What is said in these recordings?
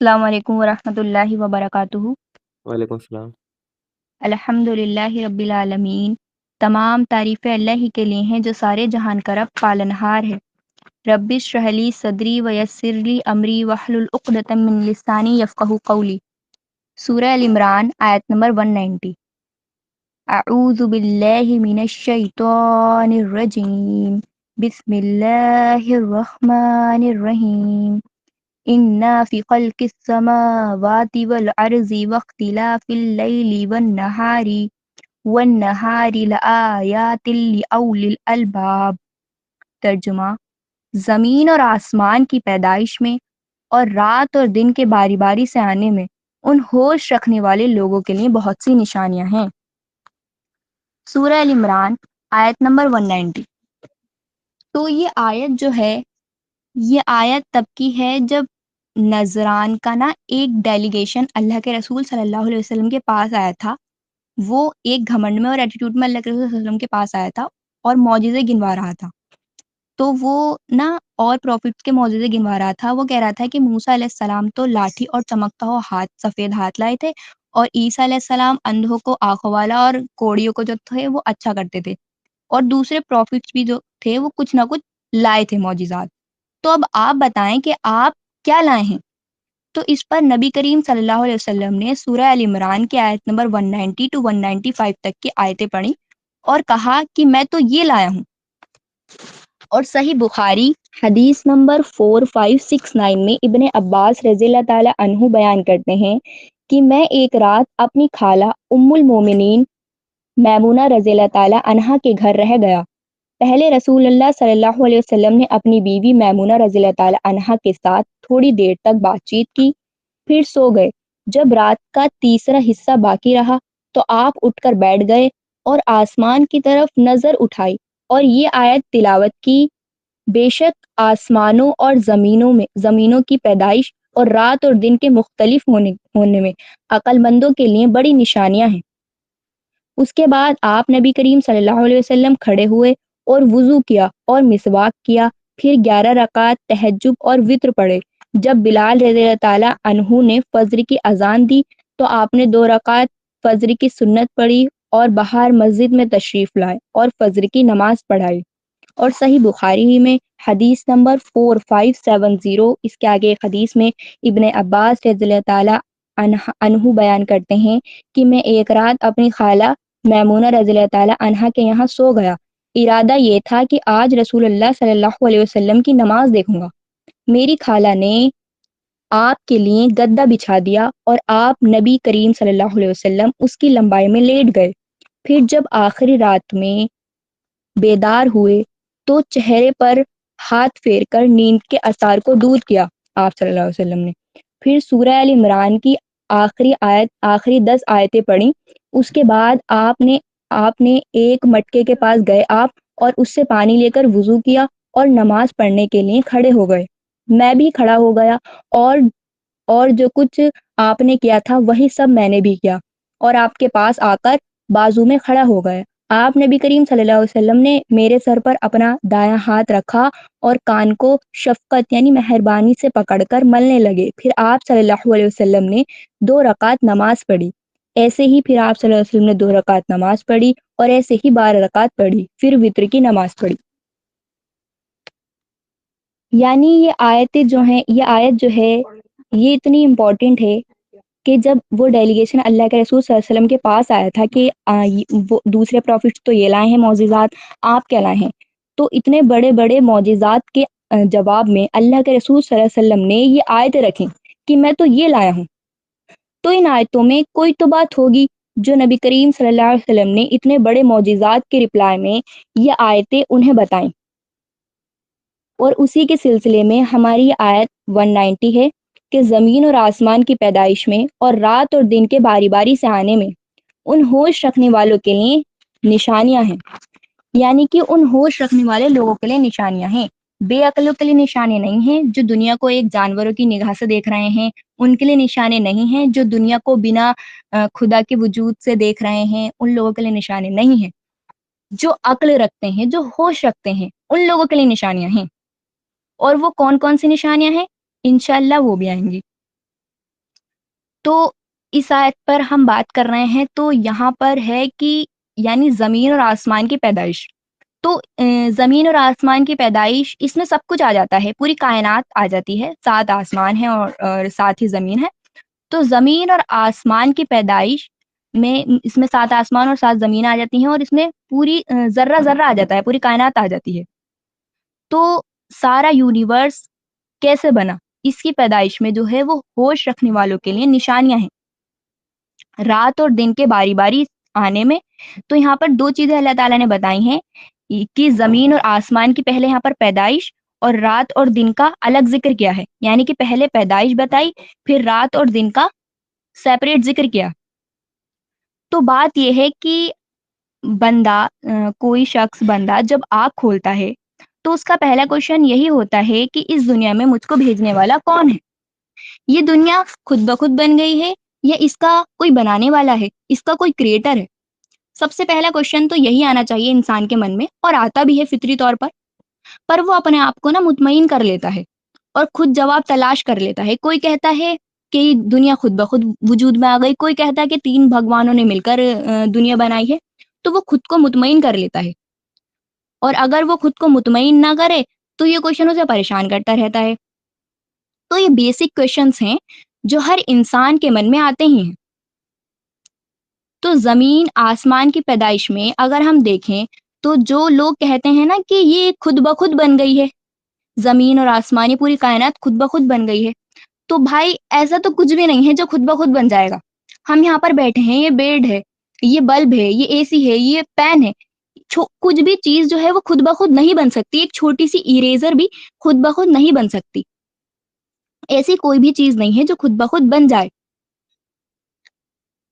السلام علیکم ورحمۃ اللہ وبرکاتہ۔ وعلیکم السلام۔ الحمد للہ رب العالمین۔ تمام تعریفیں اللہ ہی کے لیے ہیں جو سارے جہان کا رب پالنہار ہے۔ رب اشرح لی صدری ویسر لی امری واحلل عقدۃ من لسانی یفقہوا قولی۔ سورہ ال عمران آیت نمبر 190۔ اعوذ باللہ من الشیطان الرجیم، بسم اللہ الرحمن الرحیم۔ إِنَّا فِي خَلْقِ السَّمَاوَاتِ وَالْأَرْضِ وَاخْتِلَافِ اللَّيْلِ وَالنَّهَارِ لَآيَاتٍ لِأُولِي الْأَلْبَابِ۔ ترجمہ: زمین اور آسمان کی پیدائش میں اور رات اور دن کے باری باری سے آنے میں ان ہوش رکھنے والے لوگوں کے لیے بہت سی نشانیاں ہیں۔ سورہ ال عمران آیت نمبر 190۔ تو یہ آیت تب کی ہے جب نذران کا ایک ڈیلیگیشن اللہ کے رسول صلی اللہ علیہ وسلم کے پاس آیا تھا۔ وہ ایک گھمنڈ میں اور ایٹیٹیوڈ میں اللہ کے رسول صلی اللہ علیہ وسلم کے پاس آیا تھا اور معجزے گنوا رہا تھا۔ تو وہ اور پروفٹس کے معجزے گنوا رہا تھا۔ وہ کہہ رہا تھا کہ موسیٰ علیہ السلام تو لاٹھی اور چمکتا ہوا ہاتھ، سفید ہاتھ لائے تھے، اور عیسیٰ علیہ السلام اندھوں کو آنکھوں والا اور کوڑیوں کو جو تھے وہ اچھا کرتے تھے، اور دوسرے پروفٹس بھی جو تھے وہ کچھ نہ کچھ لائے تھے معجزات۔ تو اب آپ بتائیں کہ آپ کیا لائے ہیں؟ تو اس پر نبی کریم صلی اللہ علیہ وسلم نے سورہ ال عمران کی آیت نمبر 190 to 195 تک کی آیتیں پڑھی اور کہا کہ میں تو یہ لایا ہوں۔ اور صحیح بخاری حدیث نمبر 4569 میں ابن عباس رضی اللہ تعالی عنہ بیان کرتے ہیں کہ میں ایک رات اپنی خالہ ام المومنین میمونہ رضی اللہ تعالی عنہا کے گھر رہ گیا۔ پہلے رسول اللہ صلی اللہ علیہ وسلم نے اپنی بیوی میمونہ رضی اللہ تعالی عنہا کے ساتھ تھوڑی دیر تک بات چیت کی، پھر سو گئے۔ جب رات کا تیسرا حصہ باقی رہا تو آپ اٹھ کر بیٹھ گئے اور آسمان کی طرف نظر اٹھائی اور یہ آیت تلاوت کی: بے شک آسمانوں اور زمینوں کی پیدائش اور رات اور دن کے مختلف ہونے میں عقل مندوں کے لیے بڑی نشانیاں ہیں۔ اس کے بعد آپ نبی کریم صلی اللہ علیہ وسلم کھڑے ہوئے اور وضو کیا اور مسواک کیا، پھر 11 رکعات تہجد اور وتر پڑھے۔ جب بلال رضی اللہ تعالیٰ عنہ نے فجر کی اذان دی تو آپ نے 2 رکعات فجر کی سنت پڑھی اور باہر مسجد میں تشریف لائے اور فجر کی نماز پڑھائی۔ اور صحیح بخاری میں حدیث نمبر 4570، اس کے آگے ایک حدیث میں ابن عباس رضی اللہ تعالیٰ عنہ بیان کرتے ہیں کہ میں ایک رات اپنی خالہ میمونہ رضی اللہ تعالیٰ عنہا کے یہاں سو گیا۔ ارادہ یہ تھا کہ آج رسول اللہ صلی اللہ علیہ وسلم کی نماز دیکھوں گا۔ میری خالہ نے آپ کے لیے گدا بچھا دیا اور آپ نبی کریم صلی اللہ علیہ وسلم اس کی لمبائی میں لیٹ گئے۔ پھر جب آخری رات میں بیدار ہوئے تو چہرے پر ہاتھ پھیر کر نیند کے اثار کو دور کیا آپ صلی اللہ علیہ وسلم نے۔ پھر سورہ ال عمران کی آخری 10 آیتیں پڑھی۔ اس کے بعد آپ نے ایک مٹکے کے پاس گئے آپ اور اس سے پانی لے کر وضو کیا اور نماز پڑھنے کے لیے کھڑے ہو گئے۔ میں بھی کھڑا ہو گیا اور جو کچھ آپ نے کیا تھا وہی سب میں نے بھی کیا، اور آپ کے پاس آ کر بازو میں کھڑا ہو گئے۔ آپ نبی کریم صلی اللہ علیہ وسلم نے میرے سر پر اپنا دایاں ہاتھ رکھا اور کان کو شفقت یعنی مہربانی سے پکڑ کر ملنے لگے۔ پھر آپ صلی اللہ علیہ وسلم نے 2 رکعت نماز پڑھی۔ ایسے ہی پھر آپ صلی اللہ علیہ وسلم نے 2 رکعت نماز پڑھی اور ایسے ہی 12 رکعت پڑھی، پھر وتر کی نماز پڑھی۔ یعنی یہ آیت جو ہے یہ اتنی امپورٹنٹ ہے کہ جب وہ ڈیلیگیشن اللہ کے رسول صلی اللہ علیہ وسلم کے پاس آیا تھا کہ وہ دوسرے پروفٹس تو یہ لائے ہیں معجزات، آپ کیا لائے ہیں؟ تو اتنے بڑے بڑے معجزات کے جواب میں اللہ کے رسول صلی اللہ علیہ وسلم نے یہ آیتیں رکھیں کہ میں تو یہ لایا ہوں۔ تو ان آیتوں میں کوئی تو بات ہوگی جو نبی کریم صلی اللہ علیہ وسلم نے اتنے بڑے معجزات کے رپلائی میں یہ آیتیں انہیں بتائیں، اور اسی کے سلسلے میں ہماری آیت 190 ہے کہ زمین اور آسمان کی پیدائش میں اور رات اور دن کے باری باری سے آنے میں ان ہوش رکھنے والوں کے لیے نشانیاں ہیں۔ یعنی کہ ان ہوش رکھنے والے لوگوں کے لیے نشانیاں ہیں، بے عقلوں کے لیے نشانے نہیں ہیں جو دنیا کو ایک جانوروں کی نگاہ سے دیکھ رہے ہیں، ان کے لیے نشانے نہیں ہیں جو دنیا کو بنا خدا کے وجود سے دیکھ رہے ہیں، ان لوگوں کے لیے نشانے نہیں ہیں۔ جو عقل رکھتے ہیں، جو ہوش رکھتے ہیں، ان لوگوں کے لیے نشانیاں ہیں۔ اور وہ کون کون سی نشانیاں ہیں؟ انشاءاللہ وہ بھی آئیں گی۔ تو اس آیت پر ہم بات کر رہے ہیں، تو یہاں پر ہے کہ یعنی زمین اور آسمان کی پیدائش. تو زمین اور آسمان کی پیدائش، اس میں سب کچھ آ جاتا ہے، پوری کائنات آ جاتی ہے، 7 آسمان ہیں اور ساتھ ہی زمین ہے. تو زمین اور آسمان کی پیدائش میں اس میں 7 آسمان اور 7 زمین آ جاتی ہیں، اور اس میں پوری ذرہ ذرہ آ جاتا ہے، پوری کائنات آ جاتی ہے. تو سارا یونیورس کیسے بنا، اس کی پیدائش میں جو ہے وہ ہوش رکھنے والوں کے لیے نشانیاں ہیں، رات اور دن کے باری باری آنے میں. تو یہاں پر 2 چیزیں اللہ تعالیٰ نے بتائی ہیں کہ زمین اور آسمان کی پہلے یہاں پر پیدائش اور رات اور دن کا الگ ذکر کیا ہے، یعنی کہ پہلے پیدائش بتائی، پھر رات اور دن کا سیپریٹ ذکر کیا. تو بات یہ ہے کہ بندہ کوئی شخص بندہ جب آنکھ کھولتا ہے تو اس کا پہلا کوشچن یہی ہوتا ہے کہ اس دنیا میں مجھ کو بھیجنے والا کون ہے؟ یہ دنیا خود بخود بن گئی ہے یا اس کا کوئی بنانے والا ہے، اس کا کوئی کریٹر ہے؟ سب سے پہلا کوشچن تو یہی آنا چاہیے انسان کے من میں، اور آتا بھی ہے فطری طور پر وہ اپنے آپ کو نا مطمئن کر لیتا ہے اور خود جواب تلاش کر لیتا ہے. کوئی کہتا ہے کہ دنیا خود بخود وجود میں آ گئی، کوئی کہتا ہے کہ 3 بھگوانوں نے مل کر دنیا بنائی ہے. تو وہ خود کو مطمئن کر لیتا ہے، اور اگر وہ خود کو مطمئن نہ کرے تو یہ کوشچن اسے پریشان کرتا رہتا ہے. تو یہ بیسک کوشچنس ہیں جو ہر انسان کے من میں آتے ہی ہیں. تو زمین آسمان کی پیدائش میں اگر ہم دیکھیں تو جو لوگ کہتے ہیں نا کہ یہ خود بخود بن گئی ہے، زمین اور آسمان، یہ پوری کائنات خود بخود بن گئی ہے، تو بھائی ایسا تو کچھ بھی نہیں ہے جو خود بخود بن جائے گا. ہم یہاں پر بیٹھے ہیں، یہ بیڈ ہے، یہ بلب ہے، یہ اے سی ہے، یہ پین ہے، کچھ بھی چیز جو ہے وہ خود بخود نہیں بن سکتی. ایک چھوٹی سی اریزر بھی خود بخود نہیں بن سکتی. ایسی کوئی بھی چیز نہیں ہے جو خود بخود بن جائے.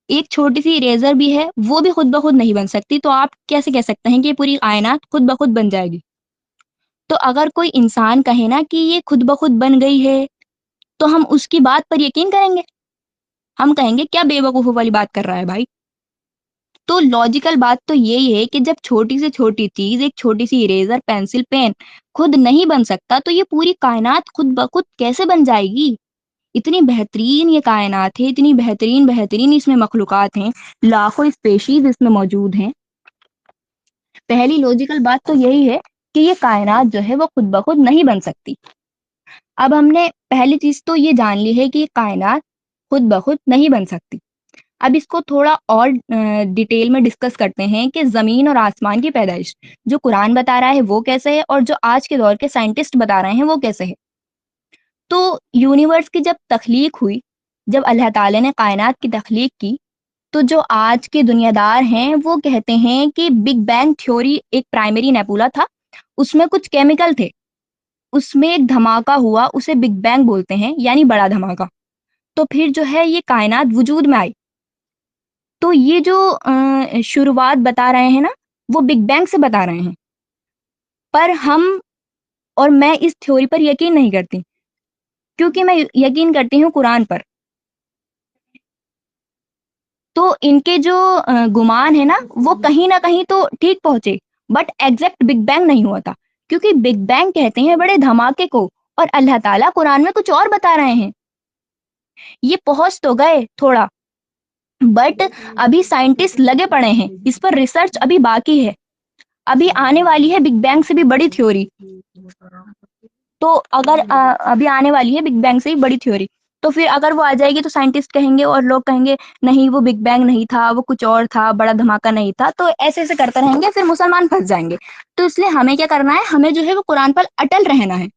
ایک چھوٹی سی اریزر بھی ہے، وہ بھی خود بخود نہیں بن سکتی. تو آپ کیسے کہہ سکتے ہیں کہ یہ پوری کائنات خود بخود بن جائے گی؟ تو اگر کوئی انسان کہے نا کہ یہ خود بخود بن گئی ہے تو ہم اس کی بات پر یقین کریں گے؟ ہم کہیں گے کیا بے وقوفوں والی بات کر رہا ہے بھائی. تو لاجیکل بات تو یہی ہے کہ جب چھوٹی سے چھوٹی چیز، ایک چھوٹی سی اریزر، پینسل، پین خود نہیں بن سکتا تو یہ پوری کائنات خود بخود کیسے بن جائے گی؟ اتنی بہترین یہ کائنات ہے، اتنی بہترین بہترین اس میں مخلوقات ہیں، لاکھوں اسپیشیز اس میں موجود ہیں. پہلی لاجیکل بات تو یہی ہے کہ یہ کائنات جو ہے وہ خود بخود نہیں بن سکتی. اب ہم نے پہلی چیز تو یہ جان لی ہے کہ یہ کائنات خود بخود نہیں بن سکتی. اب اس کو تھوڑا اور ڈیٹیل میں ڈسکس کرتے ہیں کہ زمین اور آسمان کی پیدائش جو قرآن بتا رہا ہے وہ کیسے ہے، اور جو آج کے دور کے سائنٹسٹ بتا رہے ہیں وہ کیسے ہے. تو یونیورس کی جب تخلیق ہوئی، جب اللہ تعالی نے کائنات کی تخلیق کی، تو جو آج کے دنیا دار ہیں وہ کہتے ہیں کہ بگ بینگ تھیوری ایک پرائمری نیبولا تھا، اس میں کچھ کیمیکل تھے، اس میں ایک دھماکہ ہوا، اسے بگ بینگ بولتے ہیں، یعنی بڑا دھماکہ. تو پھر جو ہے یہ کائنات وجود میں آئی. تو یہ جو شروعات بتا رہے ہیں نا وہ بگ بینگ سے بتا رہے ہیں، پر ہم اور میں اس تھیوری پر یقین نہیں کرتی، کیونکہ میں یقین کرتی ہوں قرآن پر. تو ان کے جو گمان ہے نا وہ کہیں نہ کہیں تو ٹھیک پہنچے، بٹ ایگزیکٹ بگ بینگ نہیں ہوا تھا، کیونکہ بگ بینگ کہتے ہیں بڑے دھماکے کو، اور اللہ تعالیٰ قرآن میں کچھ اور بتا رہے ہیں. یہ پہنچ تو گئے تھوڑا، بٹ ابھی سائنٹسٹ لگے پڑے ہیں، اس پر ریسرچ ابھی باقی ہے. ابھی آنے والی ہے بگ بینگ سے بھی بڑی تھیوری. تو اگر ابھی آنے والی ہے بگ بینگ سے ہی بڑی تھیوری، تو پھر اگر وہ آ جائے گی تو سائنٹسٹ کہیں گے اور لوگ کہیں گے نہیں وہ بگ بینگ نہیں تھا، وہ کچھ اور تھا، بڑا دھماکہ نہیں تھا. تو ایسے ایسے کرتے رہیں گے، پھر مسلمان پھنس جائیں گے. تو اس لیے ہمیں کیا کرنا ہے، ہمیں جو ہے وہ قرآن پر اٹل رہنا ہے.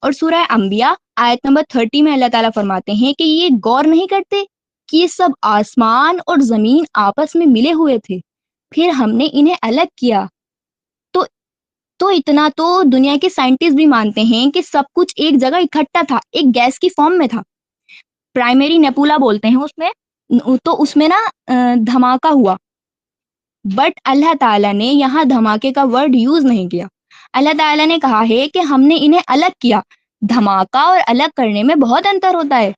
اور سورہ انبیاء آیت نمبر 30 میں اللہ تعالیٰ فرماتے ہیں کہ یہ غور نہیں کرتے کہ یہ سب آسمان اور زمین آپس میں ملے ہوئے تھے، پھر ہم نے انہیں الگ کیا. تو تو اتنا تو دنیا کے سائنٹسٹ بھی مانتے ہیں کہ سب کچھ ایک جگہ اکٹھا تھا، ایک گیس کی فارم میں تھا، پرائمری نیپولا بولتے ہیں اس میں. تو اس میں نا دھماکہ ہوا، بٹ اللہ تعالیٰ نے یہاں دھماکے کا ورڈ یوز نہیں کیا. اللہ تعالیٰ نے کہا ہے کہ ہم نے انہیں الگ کیا. دھماکہ اور الگ کرنے میں بہت انتر ہوتا ہے.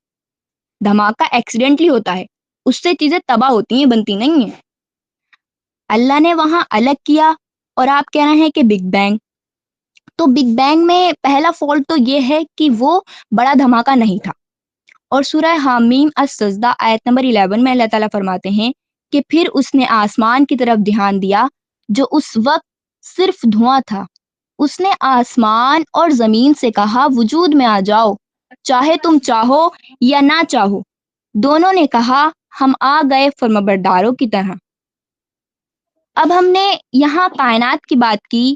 دھماکہ ایکسیڈنٹلی ہوتا ہے، اس سے چیزیں تباہ ہوتی ہیں، بنتی نہیں ہیں. اللہ نے وہاں الگ کیا، اور آپ کہہ رہے ہیں کہ بگ بینگ. تو بگ بینگ میں پہلا فالٹ تو یہ ہے کہ وہ بڑا دھماکہ نہیں تھا، اور سورہ حامیم السجدہ آیت نمبر 11 میں اللہ تعالیٰ فرماتے ہیں کہ پھر اس نے آسمان کی طرف دھیان دیا جو اس وقت صرف دھواں تھا. اس نے آسمان اور زمین سے کہا وجود میں آ جاؤ، چاہے تم چاہو یا نہ چاہو. دونوں نے کہا ہم آ گئے فرمانبرداروں کی طرح. اب ہم نے یہاں کائنات کی بات کی،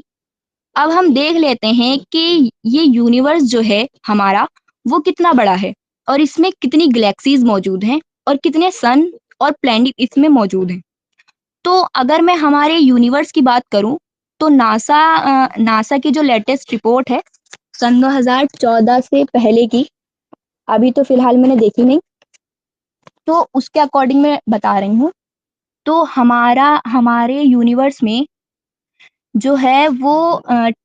اب ہم دیکھ لیتے ہیں کہ یہ یونیورس جو ہے ہمارا وہ کتنا بڑا ہے اور اس میں کتنی گلیکسیز موجود ہیں اور کتنے سن اور پلانٹ اس میں موجود ہیں. تو اگر میں ہمارے یونیورس کی بات کروں تو ناسا کی جو لیٹسٹ رپورٹ ہے سن 2014 سے پہلے کی، ابھی تو فی الحال میں نے دیکھی نہیں، تو اس کے اکارڈنگ میں بتا رہی ہوں. تو ہمارے یونیورس میں جو ہے وہ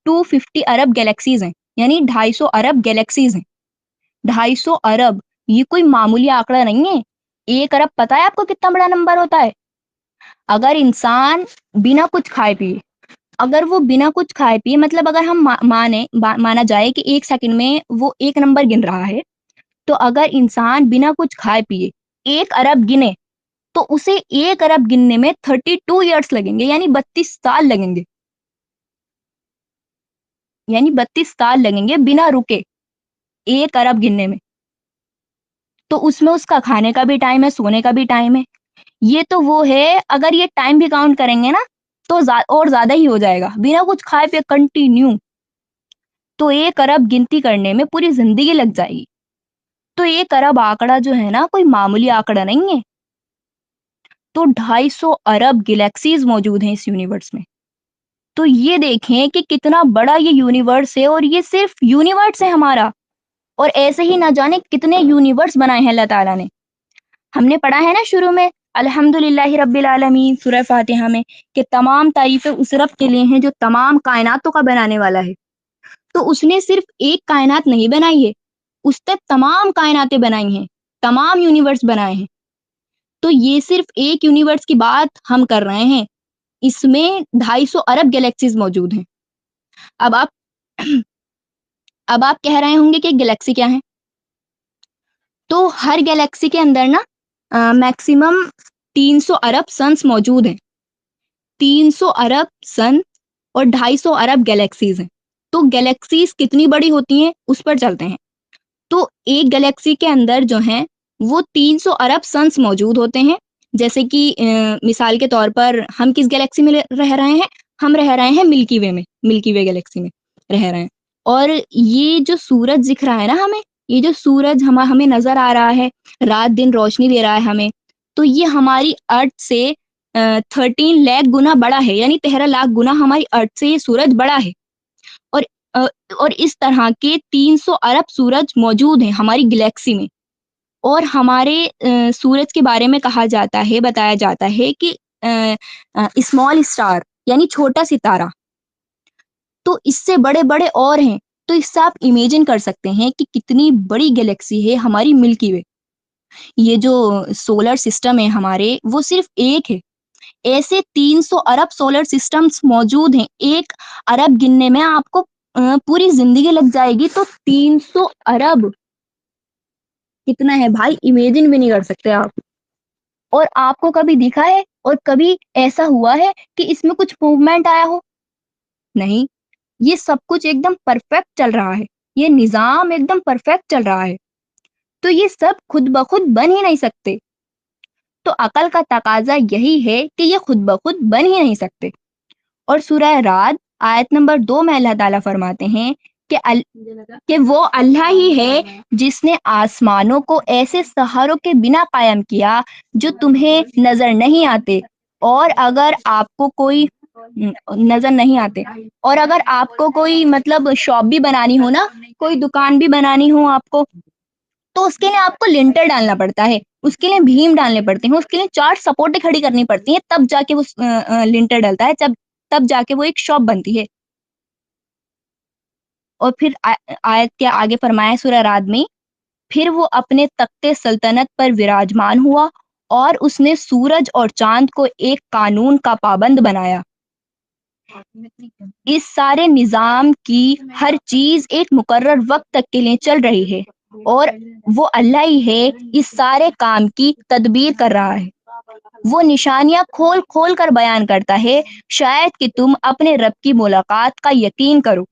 250 ارب گلیکسیز ہیں، یعنی 250 ارب گلیکسیز ہیں. 250 ارب یہ کوئی معمولی آنکڑا نہیں ہے. 1 ارب پتا ہے آپ کو کتنا بڑا نمبر ہوتا ہے؟ اگر انسان بنا کچھ کھائے پیے، اگر وہ بنا کچھ کھائے پیے، مطلب اگر ہم مانا جائے کہ 1 سیکنڈ میں وہ 1 نمبر گن رہا ہے، تو اگر انسان بنا کچھ کھائے پیے 1 ارب گنے تو اسے 1 ارب گننے میں 32 ایئرس لگیں گے، یعنی 32 سال لگیں گے. یعنی 32 سال لگیں گے بنا رکے 1 ارب گننے میں. تو اس میں اس کا کھانے کا بھی ٹائم ہے، سونے کا بھی ٹائم ہے. یہ تو وہ ہے، اگر یہ ٹائم بھی کاؤنٹ کریں گے نا تو اور زیادہ ہی ہو جائے گا بنا کچھ کھائے پہ کنٹینیو. تو 1 ارب گنتی کرنے میں پوری زندگی لگ جائے گی. تو 1 ارب آنکڑا جو ہے نا کوئی معمولی آنکڑا نہیں ہے. تو 250 ارب گلیکسیز موجود ہیں اس یونیورس میں. تو یہ دیکھیں کہ کتنا بڑا یہ یونیورس ہے، اور یہ صرف یونیورس ہے ہمارا. اور ایسے ہی نہ جانے کتنے یونیورس بنائے ہیں اللہ تعالیٰ نے. ہم نے پڑھا ہے نا شروع میں الحمد للہ رب العالمین سورہ فاتحہ میں کہ تمام تعریفیں اس رب کے لیے ہیں جو تمام کائناتوں کا بنانے والا ہے. تو اس نے صرف ایک کائنات نہیں بنائی ہے، اس نے تمام کائناتیں بنائی ہیں، تمام یونیورس بنائے ہیں. تو یہ صرف ایک یونیورس کی بات ہم کر رہے ہیں، اس میں 250 ارب گلیکسیز موجود ہیں. اب آپ کہہ رہے ہوں گے کہ گلیکسی کیا ہے؟ تو ہر گلیکسی کے اندر نا میکسیمم 300 ارب سنس موجود ہیں. 300 ارب سن اور 250 ارب گلیکسیز ہیں. تو گلیکسیز کتنی بڑی ہوتی ہیں اس پر چلتے ہیں. تو ایک گلیکسی کے اندر جو ہیں وہ 300 ارب سنس موجود ہوتے ہیں. جیسے کہ مثال کے طور پر ہم کس گلیکسی میں رہ رہے ہیں؟ ہم رہ رہے ہیں ملکی وے میں، ملکی وے گلیکسی میں رہ رہے ہیں. اور یہ جو سورج دکھ رہا ہے نا ہمیں، یہ جو سورج ہمیں نظر آ رہا ہے، رات دن روشنی دے رہا ہے ہمیں، تو یہ ہماری ارتھ سے 13 لاکھ گنا بڑا ہے، یعنی 13 لاکھ گنا ہماری ارتھ سے یہ سورج بڑا ہے. اور اور اس طرح کے 300 ارب سورج موجود ہیں ہماری گلیکسی میں. اور ہمارے سورج کے بارے میں کہا جاتا ہے، بتایا جاتا ہے کہ اسمال اسٹار یعنی چھوٹا ستارہ. تو اس سے بڑے بڑے اور ہیں. تو اس سے آپ امیجن کر سکتے ہیں کہ کتنی بڑی گلیکسی ہے ہماری ملکی وے. یہ جو سولر سسٹم ہے ہمارے وہ صرف ایک ہے. ایسے 300 ارب سولر سسٹمز موجود ہیں. 1 ارب گننے میں آپ کو پوری زندگی لگ جائے گی. تو 300 ارب کتنا ہے بھائی، امیجن بھی نہیں کر سکتے آپ. اور آپ کو کبھی دکھا ہے اور کبھی ایسا ہوا ہے کہ اس میں کچھ موومنٹ آیا ہو؟ نہیں. یہ سب کچھ ایک دم پرفیکٹ چل رہا ہے، یہ نظام ایک دم پرفیکٹ چل رہا ہے. تو یہ سب خود بخود بن ہی نہیں سکتے. تو عقل کا تقاضا یہی ہے کہ یہ خود بخود بن ہی نہیں سکتے. اور سورہ رعد آیت نمبر 2 میں اللہ تعالیٰ فرماتے ہیں کہ وہ اللہ ہی ہے جس نے آسمانوں کو ایسے سہاروں کے بنا قائم کیا جو تمہیں نظر نہیں آتے، اور اگر آپ کو کوئی نظر نہیں آتے، اور اگر آپ کو کوئی مطلب شاپ بھی بنانی ہو نا، کوئی دکان بھی بنانی ہو آپ کو، تو اس کے لیے آپ کو لنٹر ڈالنا پڑتا ہے، اس کے لیے بھیم ڈالنے پڑتے ہیں، اس کے لیے 4 سپورٹیں کھڑی کرنی پڑتی ہیں، تب جا کے وہ لنٹر ڈلتا ہے، تب جا کے وہ ایک شاپ بنتی ہے. اور پھر آیت کے آگے فرمایا سورہ رعد میں، پھر وہ اپنے تخت سلطنت پر وراجمان ہوا اور اس نے سورج اور چاند کو ایک قانون کا پابند بنایا. اس سارے نظام کی ہر چیز ایک مقرر وقت تک کے لیے چل رہی ہے. اور وہ اللہ ہی ہے اس سارے کام کی تدبیر کر رہا ہے. وہ نشانیاں کھول کھول کر بیان کرتا ہے، شاید کہ تم اپنے رب کی ملاقات کا یقین کرو.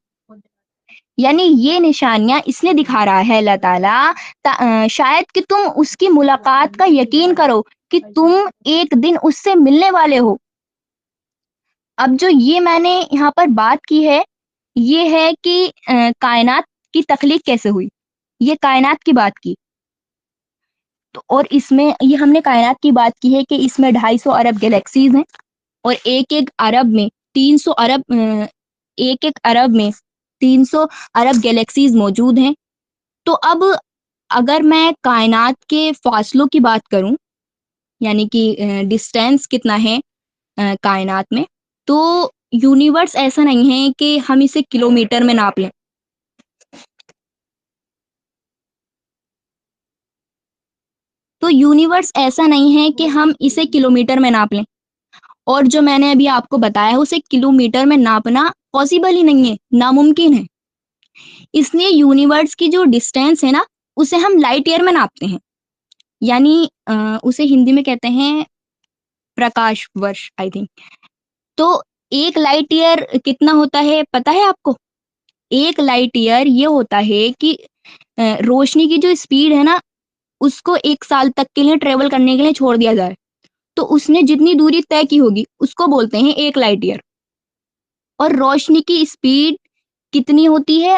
یعنی یہ نشانیاں اس لیے دکھا رہا ہے اللہ تعالیٰ شاید کہ تم اس کی ملاقات کا یقین کرو کہ تم ایک دن اس سے ملنے والے ہو. اب جو یہ میں نے یہاں پر بات کی ہے یہ ہے کہ کائنات کی تخلیق کیسے ہوئی، یہ کائنات کی بات کی. تو اور اس میں یہ ہم نے کائنات کی بات کی ہے کہ اس میں 250 ارب گلیکسیز ہیں، اور ایک ایک ارب میں 300 ارب ایک ایک ارب میں 300 ارب گلیکسیز موجود ہیں. تو اب اگر میں کائنات کے فاصلوں کی بات کروں، یعنی کہ ڈسٹینس کتنا ہے کائنات میں، تو یونیورس ایسا نہیں ہے کہ ہم اسے کلومیٹر میں ناپ لیں. تو یونیورس ایسا نہیں ہے کہ ہم اسے کلومیٹر میں ناپ لیں، اور جو میں نے ابھی آپ کو بتایا ہے اسے کلومیٹر میں ناپنا پاسبل ہی نہیں ہے، ناممکن ہے. اس لیے یونیورس کی جو ڈسٹینس ہے نا اسے ہم لائٹ ایئر میں ناپتے ہیں. یعنی اسے ہندی میں کہتے ہیں پرکاش ورش آئی تھنک. تو ایک لائٹ ایئر کتنا ہوتا ہے پتا ہے آپ کو؟ ایک لائٹ ایئر یہ ہوتا ہے کہ روشنی کی جو اسپیڈ ہے نا اس کو 1 سال تک کے لیے ٹریول کرنے کے لیے چھوڑ دیا جائے تو اس نے جتنی دوری طے کی ہوگی اس کو بولتے ہیں ایک لائٹ ایئر. اور روشنی کی اسپیڈ کتنی ہوتی ہے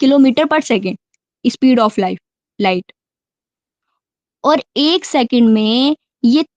kilometre per second speed of light. اور 1 سیکنڈ میں یہ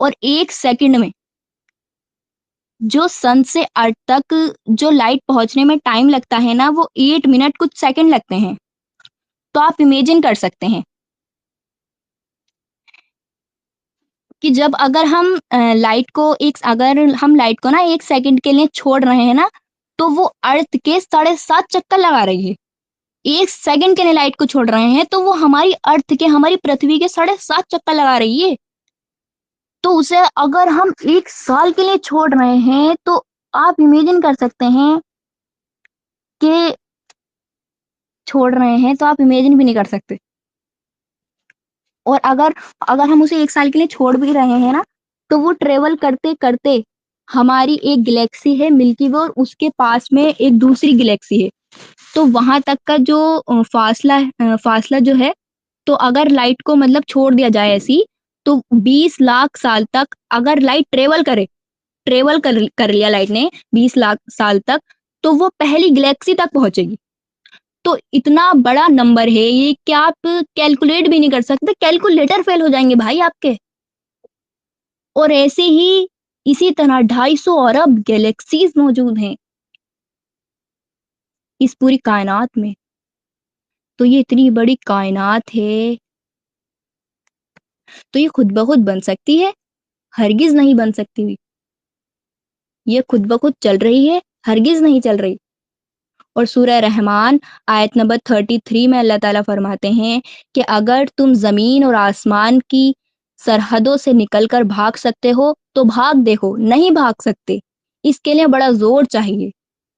اور 1 سیکنڈ میں جو سن سے ارتھ تک جو لائٹ پہنچنے میں ٹائم لگتا ہے نا وہ 8 منٹ کچھ سیکنڈ لگتے ہیں. تو آپ امیجن کر سکتے ہیں کہ جب اگر ہم لائٹ کو نا 1 سیکنڈ کے لیے چھوڑ رہے ہیں نا تو وہ ارتھ کے 7.5 چکر لگا رہی ہے. 1 سیکنڈ کے لیے لائٹ کو چھوڑ رہے ہیں تو وہ ہماری پرتھوی کے 7.5 چکر لگا رہی ہے. تو اسے اگر ہم 1 سال کے لیے چھوڑ رہے ہیں تو آپ امیجن کر سکتے ہیں کہ چھوڑ رہے ہیں تو آپ امیجن بھی نہیں کر سکتے. اور اگر ہم اسے 1 سال کے لیے چھوڑ بھی رہے ہیں نا تو وہ ٹریول کرتے کرتے ہماری ایک گلیکسی ہے ملکی وے اور اس کے پاس میں ایک دوسری گلیکسی ہے. تو وہاں تک کا جو فاصلہ جو ہے تو اگر لائٹ کو مطلب چھوڑ دیا جائے ایسی تو 20 لاکھ سال تک اگر لائٹ ٹریول کر لیا لائٹ نے 20 لاکھ سال تک تو وہ پہلی گلیکسی تک پہنچے گی. تو اتنا بڑا نمبر ہے یہ کہ آپ کیلکولیٹ بھی نہیں کر سکتے، کیلکولیٹر فیل ہو جائیں گے بھائی آپ کے. اور ایسے ہی اسی طرح 250 ارب گیلیکسیز موجود ہیں اس پوری کائنات میں. تو یہ اتنی بڑی کائنات ہے تو یہ خود بخود بن سکتی ہے؟ ہرگز نہیں بن سکتی. یہ خود بخود چل رہی ہے؟ ہرگز نہیں چل رہی. اور سورہ رحمان آیت نمبر 33 میں اللہ تعالیٰ فرماتے ہیں کہ اگر تم زمین اور آسمان کی سرحدوں سے نکل کر بھاگ سکتے ہو تو بھاگ دیکھو، نہیں بھاگ سکتے، اس کے لیے بڑا زور چاہیے.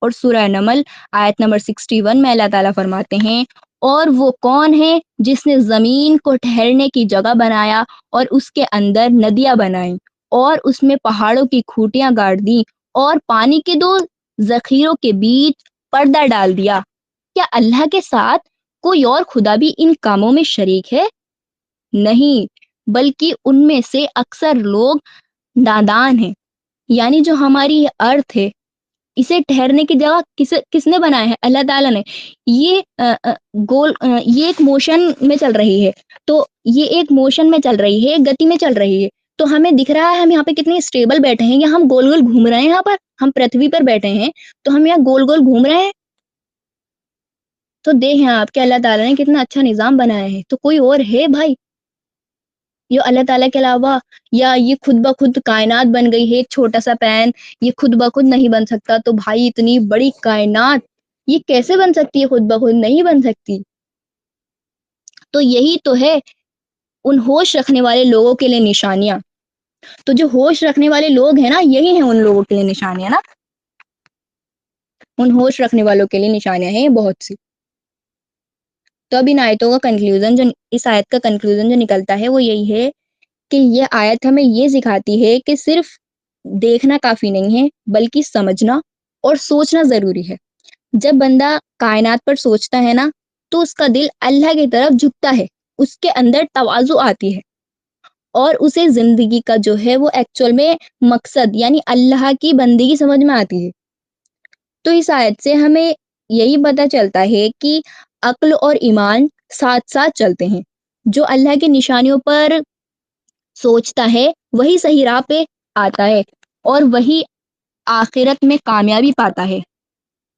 اور سورہ نمل آیت نمبر 61 میں اللہ تعالیٰ فرماتے ہیں اور وہ کون ہے جس نے زمین کو ٹھہرنے کی جگہ بنایا اور اس کے اندر ندیاں بنائیں اور اس میں پہاڑوں کی کھوٹیاں گاڑ دیں اور پانی کے 2 ذخیروں کے بیچ پردہ ڈال دیا. کیا اللہ کے ساتھ کوئی اور خدا بھی ان کاموں میں شریک ہے؟ نہیں، بلکہ ان میں سے اکثر لوگ نادان ہیں. یعنی جو ہماری ارتھ ہے اسے ٹھہرنے کی جگہ کس نے بنایا ہے؟ اللہ تعالیٰ نے. یہ یہ ایک موشن میں چل رہی ہے، تو یہ ایک موشن میں چل رہی ہے، گتی میں چل رہی ہے. تو ہمیں دکھ رہا ہے ہم یہاں پہ کتنے اسٹیبل بیٹھے ہیں یا ہم گول گول گھوم رہے ہیں، یہاں پر ہم پرتھوی پر بیٹھے ہیں تو ہم یہاں گول گول گھوم رہے ہیں. تو دیکھیں آپ کے اللہ تعالیٰ نے کتنا اچھا نظام بنایا ہے. تو کوئی اور ہے بھائی یہ اللہ تعالیٰ کے علاوہ؟ یا یہ خود بخود کائنات بن گئی ہے؟ ایک چھوٹا سا پین یہ خود بخود نہیں بن سکتا تو بھائی اتنی بڑی کائنات یہ کیسے بن سکتی ہے؟ خود بخود نہیں بن سکتی. تو یہی تو ہے ان ہوش رکھنے والے لوگوں کے لیے نشانیاں. تو جو ہوش رکھنے والے لوگ ہیں نا یہی ہیں ان لوگوں کے لیے نشانیاں نا. ان ہوش رکھنے والوں کے لیے نشانیاں ہیں بہت سی۔ تو اب ان آیتوں کا کنکلوژن جو اس آیت کا کنکلوژن جو نکلتا ہے وہ یہی ہے کہ یہ آیت ہمیں یہ سکھاتی ہے کہ صرف دیکھنا کافی نہیں ہے بلکہ سمجھنا اور سوچنا ضروری ہے۔ جب بندہ کائنات پر سوچتا ہے نا تو اس کا دل اللہ کی طرف جھکتا ہے، اس کے اندر تواضع آتی ہے اور اسے زندگی کا جو ہے وہ ایکچوئل میں مقصد یعنی اللہ کی بندگی سمجھ میں آتی ہے۔ تو اس آیت سے ہمیں یہی پتہ چلتا ہے کہ عقل اور ایمان ساتھ ساتھ چلتے ہیں۔ جو اللہ کی نشانیوں پر سوچتا ہے وہی صحیح راہ پہ آتا ہے اور وہی آخرت میں کامیابی پاتا ہے۔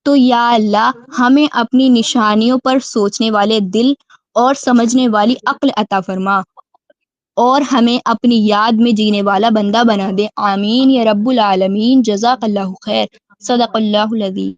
تو یا اللہ ہمیں اپنی نشانیوں پر سوچنے والے دل اور سمجھنے والی عقل عطا فرما اور ہمیں اپنی یاد میں جینے والا بندہ بنا دے، آمین یا رب العالمین۔ جزاک اللہ خیر، صدق اللہ العظیم۔